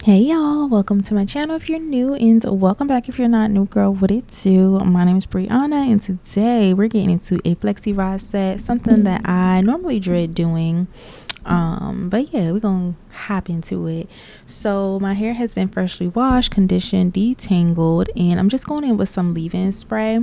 Hey y'all, welcome to my channel if you're new, and welcome back if you're not new. Girl, what it do? My name is Brianna, and today we're getting into a flexi rod set, something that I normally dread doing, but yeah, we're gonna hop into it. So my hair has been freshly washed, conditioned, detangled, and I'm just going in with some leave-in spray,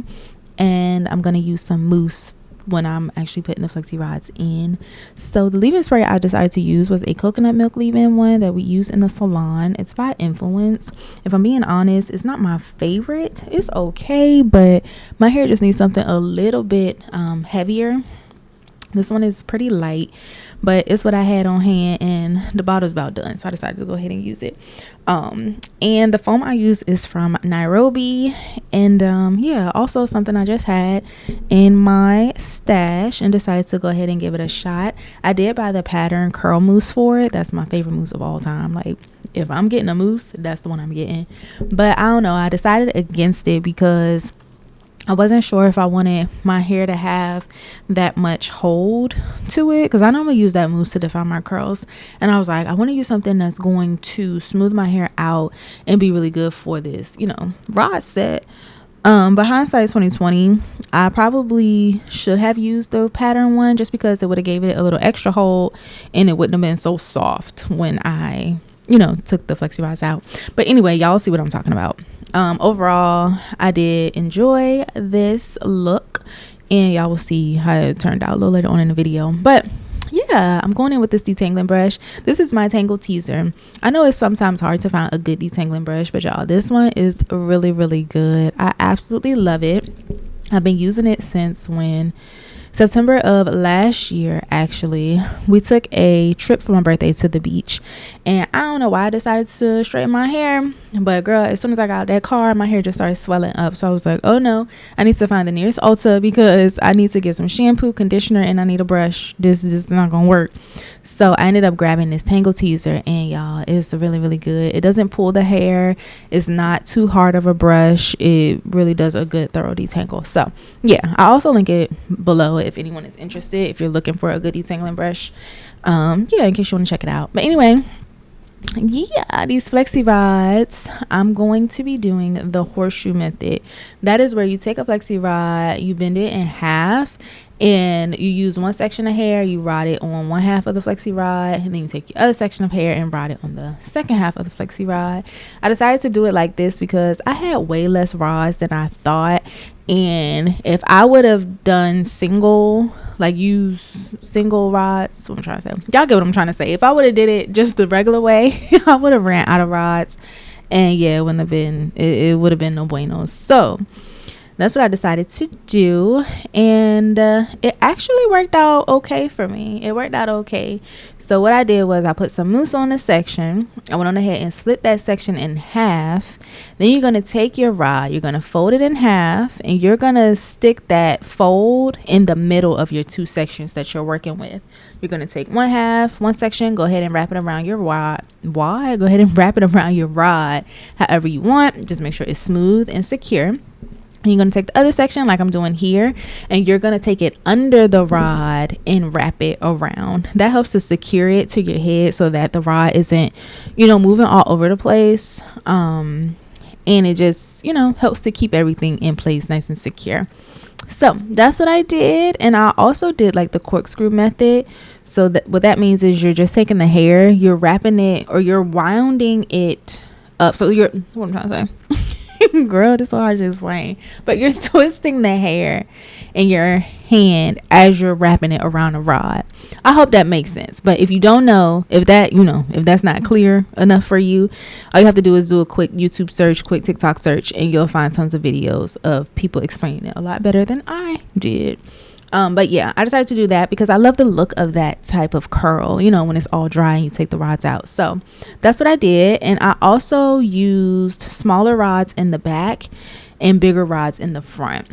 and I'm gonna use some mousse when I'm actually putting the flexi rods in. So the leave-in spray I decided to use was a coconut milk leave-in one that we use in the salon. It's by Influence. If I'm being honest, it's not my favorite. It's okay, but my hair just needs something a little bit heavier. This one is pretty light, but it's what I had on hand, and the bottle's about done, so I decided to go ahead and use it. And the foam I use is from Nairobi, and yeah, also something I just had in my stash and decided to go ahead and give it a shot. I did buy the pattern curl mousse for it. That's my favorite mousse of all time. Like, if I'm getting a mousse, that's the one I'm getting. But I don't know, I decided against it because I wasn't sure if I wanted my hair to have that much hold to it, because I normally use that mousse to define my curls, and I was like, I want to use something that's going to smooth my hair out and be really good for this, rod set. But hindsight 2020, I probably should have used the pattern one just because it would have gave it a little extra hold and it wouldn't have been so soft when I took the flexi rods out. But anyway, y'all see what I'm talking about. Overall, I did enjoy this look, and y'all will see how it turned out a little later on in the video. But yeah, I'm going in with this detangling brush. This is my Tangle Teaser. I know it's sometimes hard to find a good detangling brush, but y'all, this one is really, really good. I absolutely love it. I've been using it since September of last year. Actually, we took a trip for my birthday to the beach, and I don't know why I decided to straighten my hair, but girl, as soon as I got out of that car, my hair just started swelling up. So I was like, oh no, I need to find the nearest Ulta because I need to get some shampoo, conditioner, and I need a brush. This is just not gonna work. So I ended up grabbing this Tangle Teaser, and y'all, it's really, really good. It doesn't pull the hair. It's not too hard of a brush. It really does a good thorough detangle. So yeah, I'll also link it below if anyone is interested, if you're looking for a good detangling brush. Yeah, in case you want to check it out. But anyway, yeah, these flexi rods, I'm going to be doing the horseshoe method. That is where you take a flexi rod, you bend it in half, and you use one section of hair, you rod it on one half of the flexi rod, and then you take your other section of hair and rod it on the second half of the flexi rod. I decided to do it like this because I had way less rods than I thought, and if I would have done use single rods, what I'm trying to say, y'all get what I'm trying to say. If I would have did it just the regular way, I would have ran out of rods, and yeah, it wouldn't have been, it would have been no bueno. So that's what I decided to do, and it actually worked out okay for me. It worked out okay. So what I did was I put some mousse on the section. I went on ahead and split that section in half. Then you're going to take your rod, you're going to fold it in half, and you're going to stick that fold in the middle of your two sections that you're working with. You're going to take one section, go ahead and wrap it around your rod. Why? Go ahead and wrap it around your rod however you want. Just make sure it's smooth and secure. And you're going to take the other section like I'm doing here, and you're going to take it under the rod and wrap it around. That helps to secure it to your head so that the rod isn't, moving all over the place. And it just, helps to keep everything in place nice and secure. So that's what I did. And I also did like the corkscrew method. So that what that means is you're just taking the hair, you're wrapping it, or you're winding it up. So what I'm trying to say. Girl, this is so hard to explain, but you're twisting the hair in your hand as you're wrapping it around a rod. I hope that makes sense. But if you don't know, if that's not clear enough for you, all you have to do is do a quick YouTube search, quick TikTok search, and you'll find tons of videos of people explaining it a lot better than I did. But yeah, I decided to do that because I love the look of that type of curl, when it's all dry and you take the rods out. So that's what I did. And I also used smaller rods in the back and bigger rods in the front.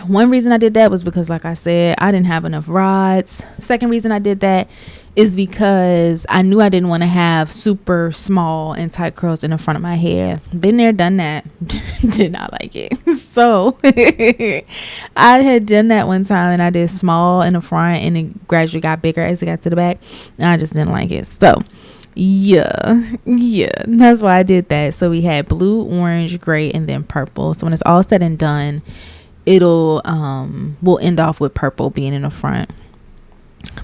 One reason I did that was because, like I said, I didn't have enough rods. Second reason I did that is because I knew I didn't want to have super small and tight curls in the front of my hair. Been there, done that. Did not like it. So I had done that one time, and I did small in the front, and it gradually got bigger as it got to the back, and I just didn't like it. So Yeah, that's why I did that. So we had blue, orange, gray, and then purple. So when it's all said and done, it'll we'll end off with purple being in the front.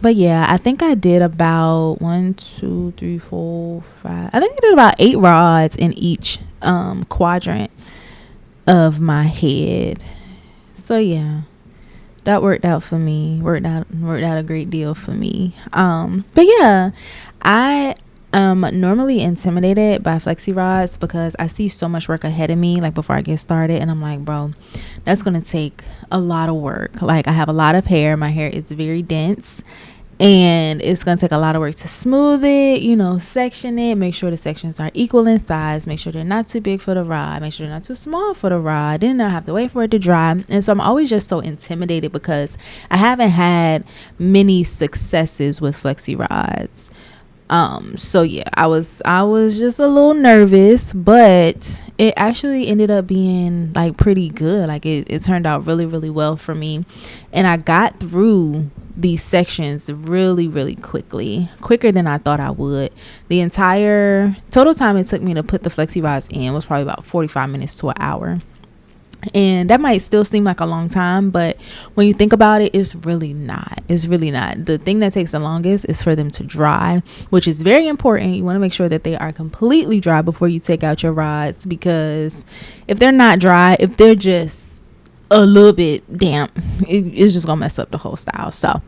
But yeah, I think I did about 1, 2, 3, 4, 5. I think I did about 8 rods in each quadrant of my head. So yeah, that worked out for me. Worked out a great deal for me. But yeah, I am normally intimidated by flexi rods because I see so much work ahead of me, like before I get started, and I'm like, bro, that's gonna take a lot of work. Like, I have a lot of hair. My hair is very dense, and it's gonna take a lot of work to smooth it, section it, make sure the sections are equal in size, make sure they're not too big for the rod, make sure they're not too small for the rod. Then I have to wait for it to dry. And so I'm always just so intimidated because I haven't had many successes with flexi rods. So yeah, I was just a little nervous, but it actually ended up being like pretty good. Like it turned out really, really well for me, and I got through these sections really, really quicker than I thought I would. The entire total time it took me to put the flexi rods in was probably about 45 minutes to an hour. And that might still seem like a long time, but when you think about it, it's really not. The thing that takes the longest is for them to dry, which is very important. You want to make sure that they are completely dry before you take out your rods, because if they're not dry, if they're just a little bit damp, it's just gonna mess up the whole style. So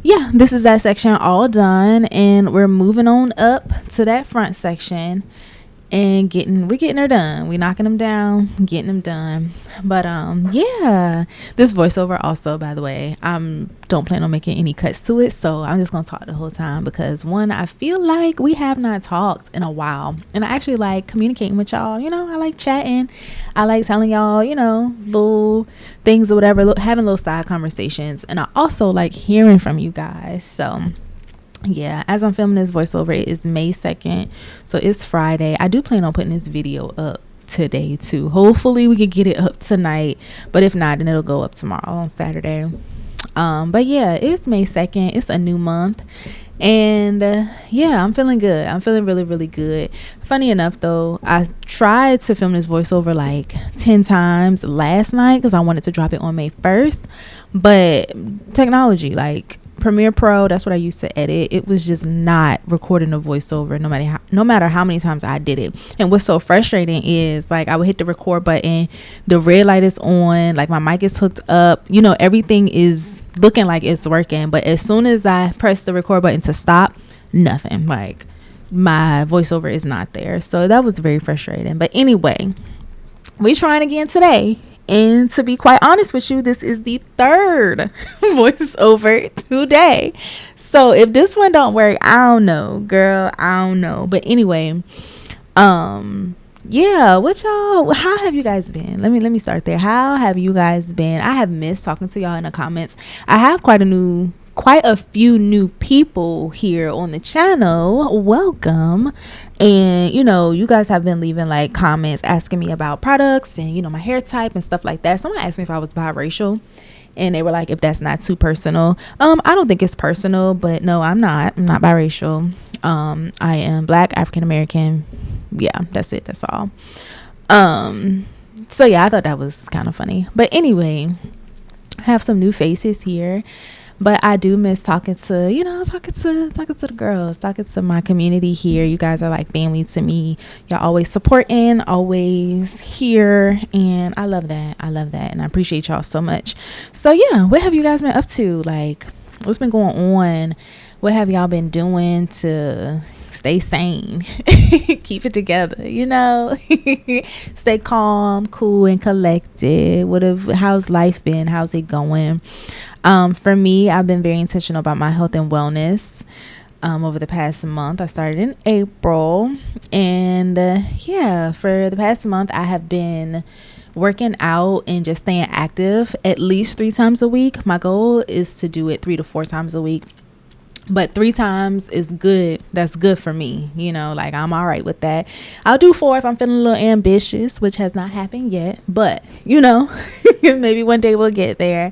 yeah, this is that section all done, and we're moving on up to that front section and we're getting her done. We're knocking them down, getting them done. But yeah, this voiceover also, by the way, don't plan on making any cuts to it, so I'm just gonna talk the whole time because one, I feel like we have not talked in a while, and I actually like communicating with y'all. I like chatting, I like telling y'all little things or whatever, having little side conversations, and I also like hearing from you guys. So yeah, as I'm filming this voiceover, it is May 2nd, so it's Friday. I do plan on putting this video up today too. Hopefully we could get it up tonight, but if not, then it'll go up tomorrow on Saturday. But yeah, it's May 2nd. It's a new month, and yeah, I'm feeling good. I'm feeling really, really good. Funny enough though, I tried to film this voiceover like 10 times last night because I wanted to drop it on May 1st, but technology, like Premiere Pro, that's what I used to edit, it was just not recording the voiceover no matter how many times I did it. And what's so frustrating is, like, I would hit the record button, the red light is on, like my mic is hooked up, everything is looking like it's working, but as soon as I press the record button to stop, nothing, like my voiceover is not there. So that was very frustrating. But anyway, we trying again today. And to be quite honest with you, this is the 3rd voiceover today. So if this one don't work, I don't know, girl. I don't know. But anyway, yeah, how have you guys been? Let me start there. How have you guys been? I have missed talking to y'all in the comments. I have quite a few new people here on the channel. Welcome. And you guys have been leaving like comments asking me about products and my hair type and stuff like that. Someone asked me if I was biracial, and they were like, if that's not too personal. I don't think it's personal, but no, I'm not biracial. I am Black, African American. Yeah, that's it. That's all. So yeah, I thought that was kind of funny. But anyway, I have some new faces here. But I do miss talking to the girls, talking to my community here. You guys are like family to me. Y'all always supporting, always here. And I love that. And I appreciate y'all so much. So yeah, what have you guys been up to? Like, what's been going on? What have y'all been doing to stay sane? Keep it together, stay calm, cool, and collected. How's life been? How's it going? For me, I've been very intentional about my health and wellness over the past month. I started in April, and yeah, for the past month I have been working out and just staying active at least 3 times a week. My goal is to do it 3 to 4 times a week, but 3 times is good. That's good for me, like I'm all right with that. I'll do 4 if I'm feeling a little ambitious, which has not happened yet, but maybe one day we'll get there.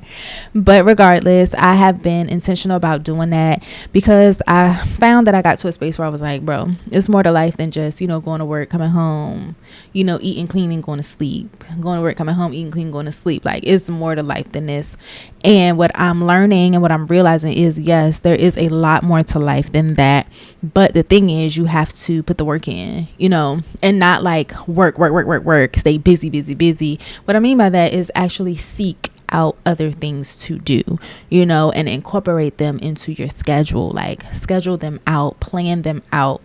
But regardless, I have been intentional about doing that because I found that I got to a space where I was like, bro, it's more to life than just going to work, coming home, eating, cleaning, going to sleep, going to work, coming home, eating, cleaning, going to sleep. Like, it's more to life than this. And what I'm learning and what I'm realizing is, yes, there is a lot more to life than that. But the thing is, you have to put the work in, and not like work, stay busy. What I mean by that is actually seek out other things to do, and incorporate them into your schedule. Like, schedule them out, plan them out,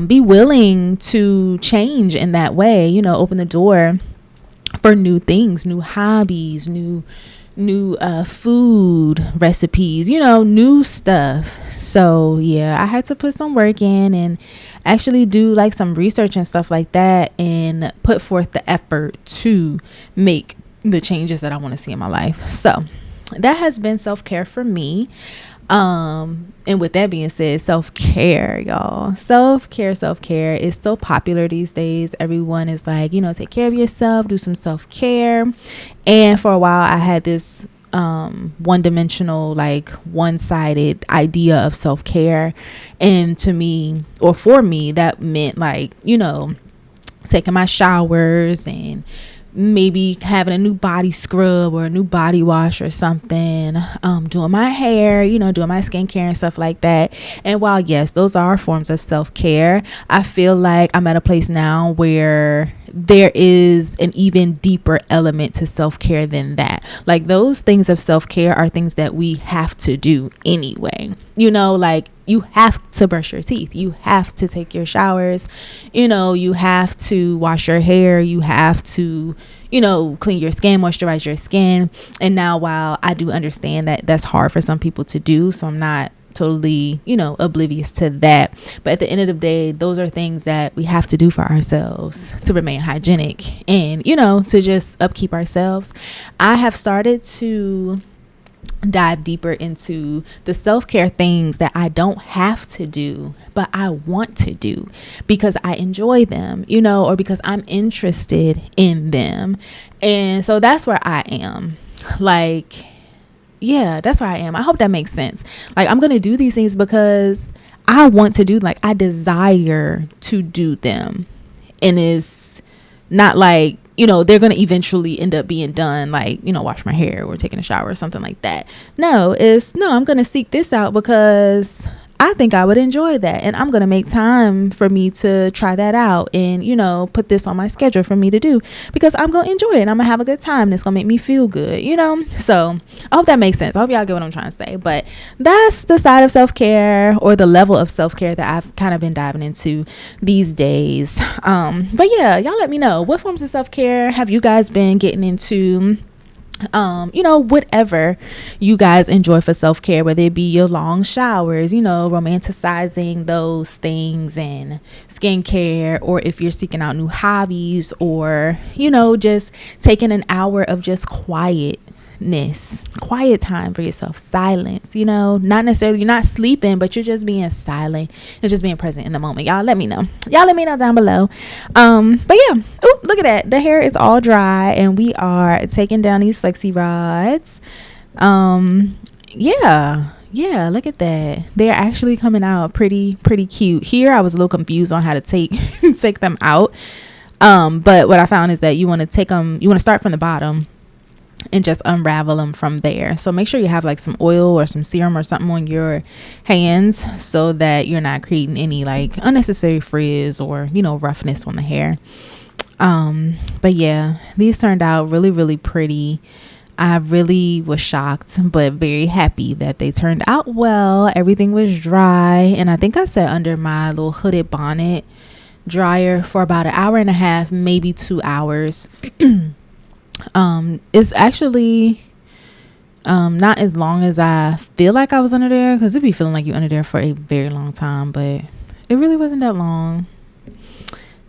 be willing to change in that way, open the door for new things, new hobbies, new food recipes, new stuff. So yeah, I had to put some work in and actually do like some research and stuff like that, and put forth the effort to make the changes that I want to see in my life. So that has been self-care for me. And with that being said, self-care, y'all, self-care is so popular these days. Everyone is like, take care of yourself, do some self-care. And for a while I had this one-dimensional, like one-sided idea of self-care, and to me, or for me, that meant like, taking my showers and maybe having a new body scrub or a new body wash or something, doing my hair, doing my skincare and stuff like that. And while yes, those are forms of self-care, I feel like I'm at a place now where there is an even deeper element to self-care than that. Like, those things of self-care are things that we have to do anyway, like you have to brush your teeth, you have to take your showers, you have to wash your hair, you have to clean your skin, moisturize your skin. And now, while I do understand that that's hard for some people to do, so I'm not totally oblivious to that, but at the end of the day, those are things that we have to do for ourselves to remain hygienic and to just upkeep ourselves. I have started to dive deeper into the self-care things that I don't have to do, but I want to do because I enjoy them, or because I'm interested in them. And so that's where I am. Like, yeah, that's where I am. I hope that makes sense. Like, I'm going to do these things because I want to do, like, I desire to do them. And it's not like, they're going to eventually end up being done, like, wash my hair or taking a shower or something like that. No, I'm going to seek this out because I think I would enjoy that. And I'm going to make time for me to try that out and, put this on my schedule for me to do because I'm going to enjoy it and I'm going to have a good time and it's going to make me feel good, So I hope that makes sense. I hope y'all get what I'm trying to say. But that's the side of self-care, or the level of self-care, that I've kind of been diving into these days. But yeah, y'all let me know, what forms of self-care have you guys been getting into? Whatever you guys enjoy for self-care, whether it be your long showers, romanticizing those things, and skincare, or if you're seeking out new hobbies, or just taking an hour of just quiet time for yourself, silence, not necessarily, you're not sleeping, but you're just being silent and just being present in the moment. Y'all let me know down below. But yeah, look at that, the hair is all dry and we are taking down these flexi rods. Yeah, look at that, they're actually coming out pretty cute. Here I was a little confused on how to take them out, but what I found is that you want to start from the bottom and just unravel them from there. So make sure you have like some oil or some serum or something on your hands so that you're not creating any like unnecessary frizz or roughness on the hair. But yeah, these turned out really pretty. I really was shocked but very happy that they turned out well. Everything was dry, and I think I sat under my little hooded bonnet dryer for about an hour and a half, maybe 2 hours. It's actually not as long as I feel like I was under there, because it'd be feeling like you're under there for a very long time, but it really wasn't that long.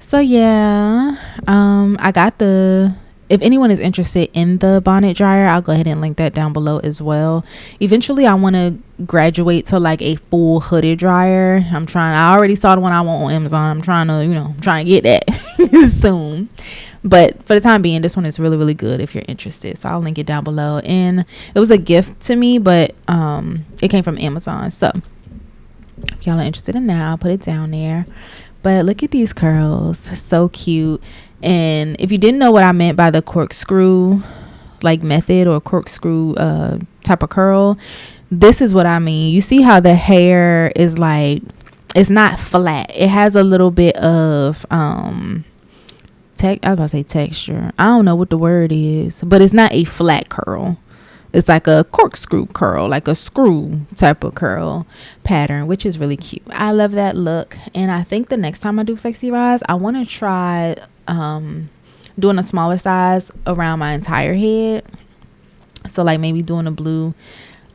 So yeah, I got the if anyone is interested in the bonnet dryer, I'll go ahead and link that down below as well. Eventually I want to graduate to like a full hooded dryer. I already saw the one I want on Amazon. I'm trying to get that soon. But for the time being, this one is really, really good if you're interested. So I'll link it down below. And it was a gift to me, but it came from Amazon. So if y'all are interested in that, I'll put it down there. But look at these curls. So cute. And if you didn't know what I meant by the corkscrew like method or corkscrew type of curl, this is what I mean. You see how the hair is like, it's not flat. It has a little bit of I was about to say texture. I don't know what the word is, but it's not a flat curl. It's like a corkscrew curl, like a screw type of curl pattern, which is really cute. I love that look. And I think the next time I do Flexi Rise, I want to try doing a smaller size around my entire head. So like maybe doing a blue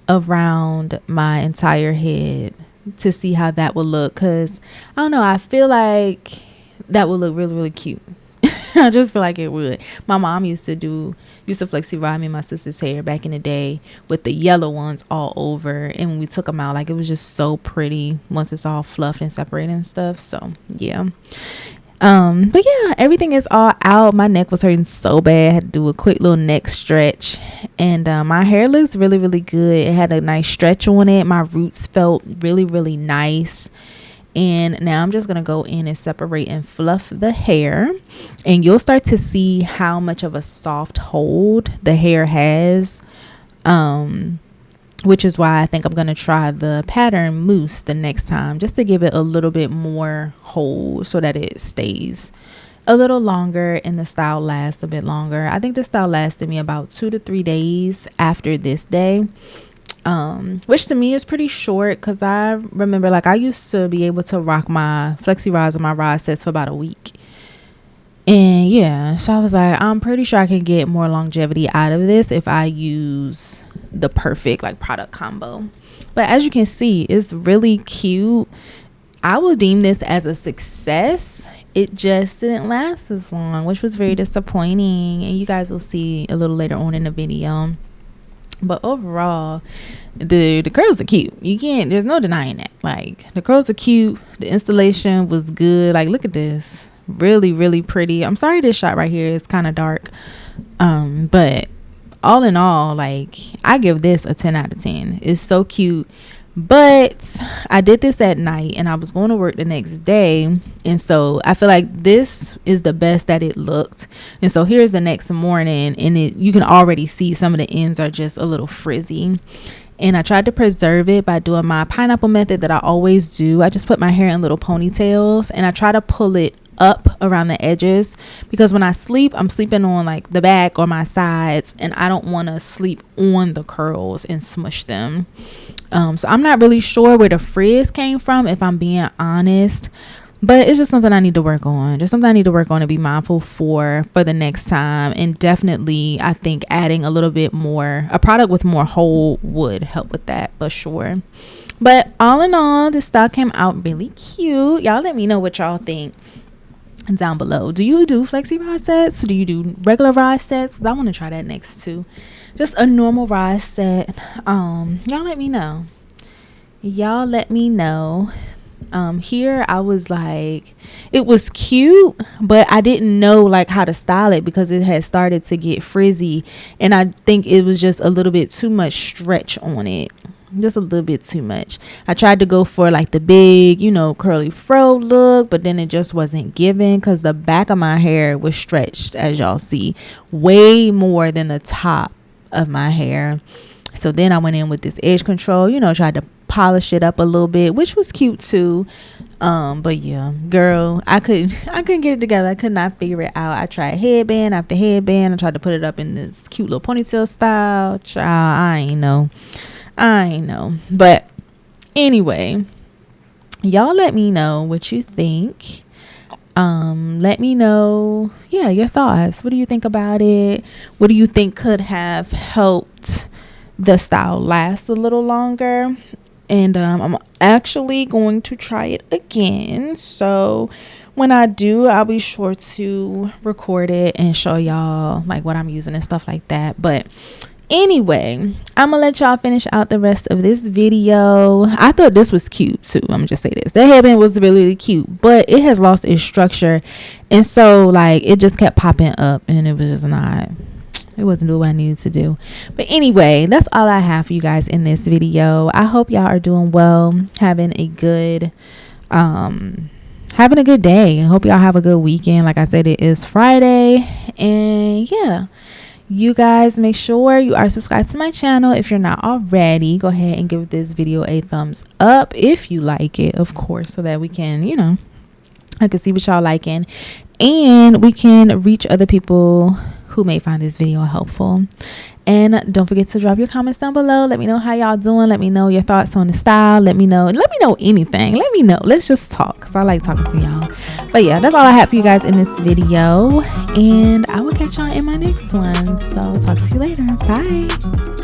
around my entire head to see how that will look. Because I don't know, I feel like that would look really, really cute. I just feel like it would. My mom used to Flexi Ride me and my sister's hair back in the day with the yellow ones all over, and when we took them out, like, it was just so pretty once it's all fluffed and separated and stuff. So yeah, but yeah, everything is all out. My neck was hurting so bad. I had to do a quick little neck stretch, and my hair looks really, really good. It had a nice stretch on it. My roots felt really, really nice. And now I'm just going to go in and separate and fluff the hair, and you'll start to see how much of a soft hold the hair has, which is why I think I'm going to try the pattern mousse the next time, just to give it a little bit more hold so that it stays a little longer and the style lasts a bit longer. I think the style lasted me about 2 to 3 days after this day, which to me is pretty short, because I remember, like, I used to be able to rock my Flexi Rise or my Rise sets for about a week. And yeah, so I was like, I'm pretty sure I can get more longevity out of this if I use the perfect like product combo. But as you can see, it's really cute. I will deem this as a success. It just didn't last as long, which was very disappointing, and you guys will see a little later on in the video. But overall, the curls are cute. There's no denying that. Like, the curls are cute. The installation was good. Like, look at this. Really, really pretty. I'm sorry this shot right here is kind of dark. But all in all, like, I give this a 10 out of 10. It's so cute. But I did this at night, and I was going to work the next day, and so I feel like this is the best that it looked. And so here's the next morning, and you can already see some of the ends are just a little frizzy. And I tried to preserve it by doing my pineapple method that I always do. I just put my hair in little ponytails, and I try to pull it up around the edges, because when I sleep, I'm sleeping on like the back or my sides, and I don't want to sleep on the curls and smush them. So I'm not really sure where the frizz came from, if I'm being honest, but it's just something I need to work on. Just something I need to work on and be mindful for the next time. And definitely, I think adding a little bit more, a product with more hold would help with that, but sure. But all in all, this style came out really cute. Y'all let me know what y'all think down below. Do you do Flexi Rise sets? Do you do regular Rise sets? Because I want to try that next too. Just a normal Rise set. Y'all let me know. Here I was like, it was cute, but I didn't know like how to style it, because it had started to get frizzy, and I think it was just a little bit too much stretch on it. Just a little bit too much. I tried to go for like the big, curly fro look, but then it just wasn't given, because the back of my hair was stretched, as y'all see, way more than the top of my hair. So then I went in with this edge control, tried to polish it up a little bit, which was cute too. But yeah, girl, I couldn't get it together. I could not figure it out. I tried headband after headband. I tried to put it up in this cute little ponytail style. Child, I ain't know. But anyway, y'all let me know what you think. Let me know your thoughts. What do you think about it? What do you think could have helped the style last a little longer? And I'm actually going to try it again, so when I do, I'll be sure to record it and show y'all like what I'm using and stuff like that. But anyway, I'm gonna let y'all finish out the rest of this video. I thought this was cute too. I'm gonna just say this, the headband was really cute, but it has lost its structure, and so like it just kept popping up, and it was just not, it wasn't doing what I needed to do. But anyway, that's all I have for you guys in this video. I hope y'all are doing well, having a good day. I hope y'all have a good weekend. Like I said, it is Friday, and yeah, you guys make sure you are subscribed to my channel. If you're not already, go ahead and give this video a thumbs up if you like it, of course, so that we can, you know, I can see what y'all liking, and we can reach other people who may find this video helpful. And don't forget to drop your comments down below. Let me know how y'all doing. Let me know your thoughts on the style. Let me know anything. Let me know. Let's just talk, because I like talking to y'all. But yeah, that's all I have for you guys in this video, and I will catch y'all in my next one. So talk to you later. Bye.